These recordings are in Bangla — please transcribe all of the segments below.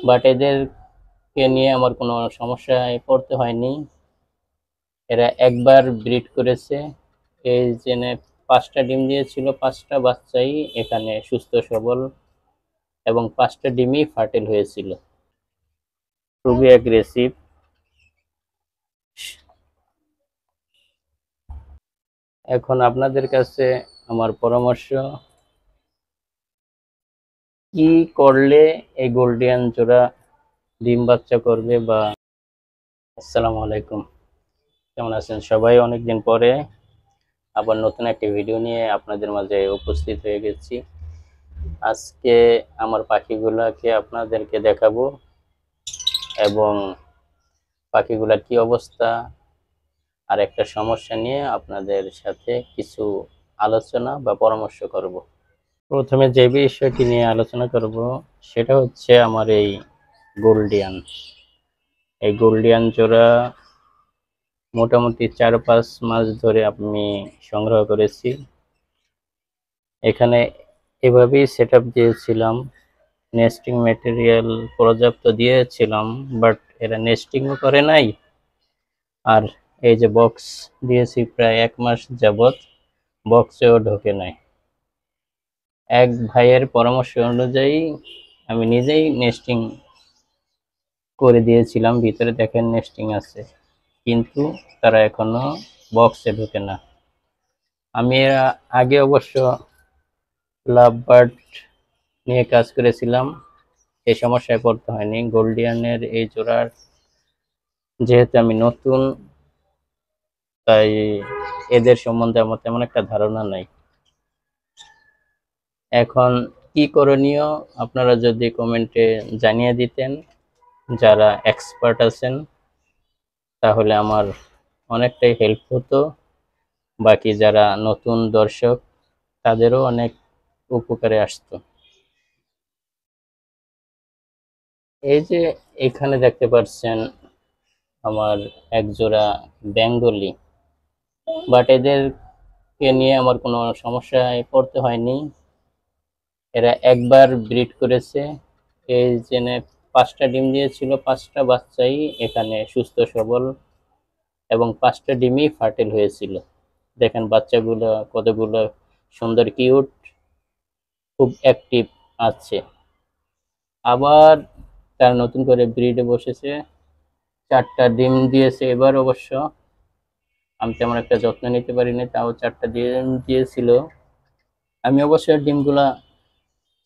বাট এদেরকে নিয়ে আমার কোনো সমস্যায় পড়তে হয়নি। এরা একবার ব্রিড করেছে, এই জেনে 5টা ডিম দিয়েছিল, 5টা বাচ্চাই এখানে সুস্থ সবল এবং 5টা ডিমই ফার্টেল হয়েছিল। খুবই অ্যাগ্রেসিভ। এখন আপনাদের কাছে আমার পরামর্শ, কি করলে এই গোল্ডিয়ান জোড়া ডিম বাচ্চা করবে বা। আসসালামু আলাইকুম, কেমন আছেন সবাই? অনেকদিন পরে আবার নতুন একটি ভিডিও নিয়ে আপনাদের মাঝে উপস্থিত হয়ে গেছি। আজকে আমার পাখিগুলাকে আপনাদেরকে দেখাবো এবং পাখিগুলার কি অবস্থা আর একটা সমস্যা নিয়ে আপনাদের সাথে কিছু আলোচনা বা পরামর্শ করব। প্রথমে যে বিষয়টি নিয়ে আলোচনা করব সেটা হচ্ছে আমার গোল্ডিয়ান এই গোল্ডিয়ান জোড়া মোটামুটি 4-5 মাস ধরে আমি সংগ্রহ করেছি। এখানে এভাবেই সেট আপ দিয়েছিলাম, নেস্টিং ম্যাটেরিয়াল পর্যাপ্ত দিয়েছিলাম, বাট এরা নেস্টিংও করে নাই। আর এই যে বক্স দিয়েছি প্রায় 1 মাস যাবত, বক্সেও ঢোকে নাই। এক ভাইয়ের পরামর্শ অনুযায়ী আমি নিজেই নেস্টিং করে দিয়েছিলাম, ভিতরে দেখেন নেস্টিং আছে, কিন্তু তারা এখনো বক্সে ঢোকে না। আমি আগে অবশ্য লাভ বার্ড নিয়ে কাজ করেছিলাম, এই সমস্যায় পড়তে হয়নি। গোল্ডিয়ানের এই জোড়ার যেহেতু আমি নতুন, তাই এদের সম্বন্ধে আমার তেমন একটা ধারণা নাই। এখন কি করণীয় আপনারা যদি কমেন্টে জানিয়ে দিতেন, যারা এক্সপার্ট আছেন, তাহলে আমার অনেকটাই হেল্প হতো। বাকি যারা নতুন দর্শক তাদেরও অনেক উপকারে আসতো। এই যে এখানে দেখতে পাচ্ছেন আমার এক জোড়া বেঙ্গলি, বাট এদেরকে নিয়ে আমার কোনো সমস্যায় পড়তে হয়নি। এরা একবার ব্রিড করেছে, এই জেনে 5টা ডিম দিয়েছিল, 5টা বাচ্চাই এখানে সুস্থ সবল এবং 5টা ডিমই ফার্টেল হয়েছিল। দেখেন বাচ্চাগুলো কতগুলো সুন্দর, কিউট, খুব অ্যাক্টিভ আছে। আবার তার নতুন করে ব্রিডে বসেছে, 4টা ডিম দিয়েছে এবার। অবশ্য আমি তেমন একটা যত্ন নিতে পারিনি, তাও 4টা ডিম দিয়েছিল। আমি অবশ্য ডিমগুলা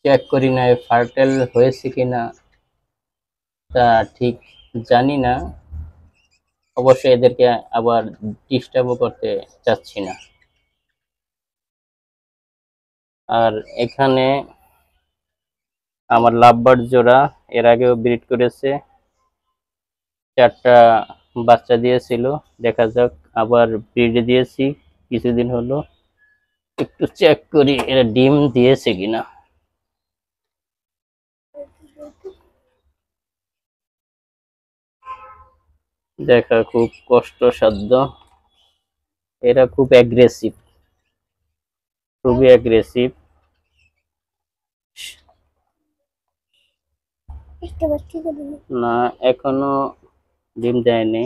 চেক করি না ফার্টেল হয়েছে কিনা, তা ঠিক জানি না। অবশ্যই এদেরকে আবার ডিস্টার্বও করতে চাচ্ছি না। আর এখানে আমার লাভবার্ড জোড়া এর আগেও ব্রিড করেছে, 4টা বাচ্চা দিয়েছিল। দেখা যাক, আবার ব্রিড দিয়েছি কিছুদিন হলো, একটু চেক করি এরা ডিম দিয়েছে কিনা। দেখা খুব কষ্টসাধ্য, এরা খুব অ্যাগ্রেসিভ, খুবই অ্যাগ্রেসিভ। না, এখনো ডিম দেয়নি।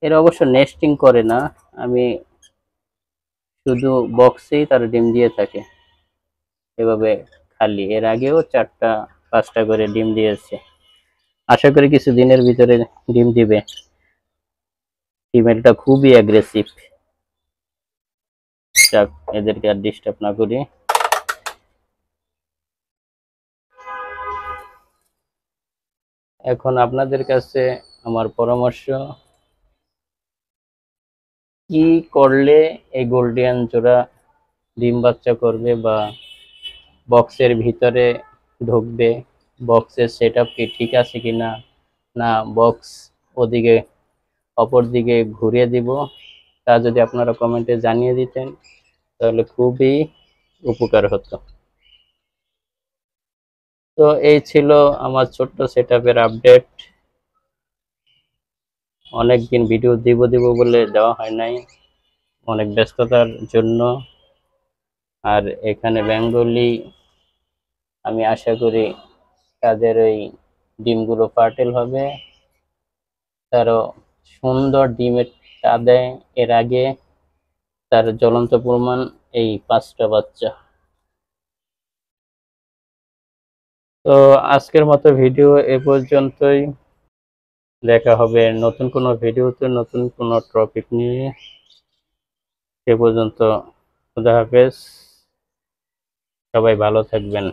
এরা অবশ্য নেস্টিং করে না, আমি শুধু বক্সেই তারা ডিম দিয়ে থাকে এভাবে খালি। এর আগেও 4টা 5টা করে ডিম দিয়েছে, আশা করি কিছু দিনের ভিতরে ডিম দিবে। ফিমেলটা খুবই অ্যাগ্রেসিভ। যাক, এদেরকে আর ডিস্টার্ব না করি। এখন আপনাদের কাছে আমার পরামর্শ, কি করলে এই গোল্ডিয়ান জোড়া ডিম বাচ্চা করবে বা বক্সের ভিতরে ঢুকবে, বক্সের সেট আপ কি ঠিক আছে কিনা, না বক্স ওদিকে অপর দিকে ঘুরিয়ে দিব, তা যদি আপনারা কমেন্টে জানিয়ে দিতেন তাহলে খুবই উপকার হতো। তো এই ছিল আমার ছোট্ট সেট আপের আপডেট। অনেকদিন ভিডিও দিব দিব বলে দেওয়া হয় নাই, অনেক ব্যস্ততার জন্য। আর এখানে বেঙ্গলি আমি আশা করি তাদের ওই ডিমগুলো ফার্টেল হবে, তারও সুন্দর ডিমের টা দেয়। এর আগে তার জ্বলন্ত প্রমাণ এই 5টা বাচ্চা। তো আজকের মতো ভিডিও এ পর্যন্তই। দেখা হবে নতুন কোনো ভিডিওতে, নতুন কোনো টপিক নিয়ে। সে পর্যন্ত খুদা হাফেজ, সবাই ভালো থাকবেন।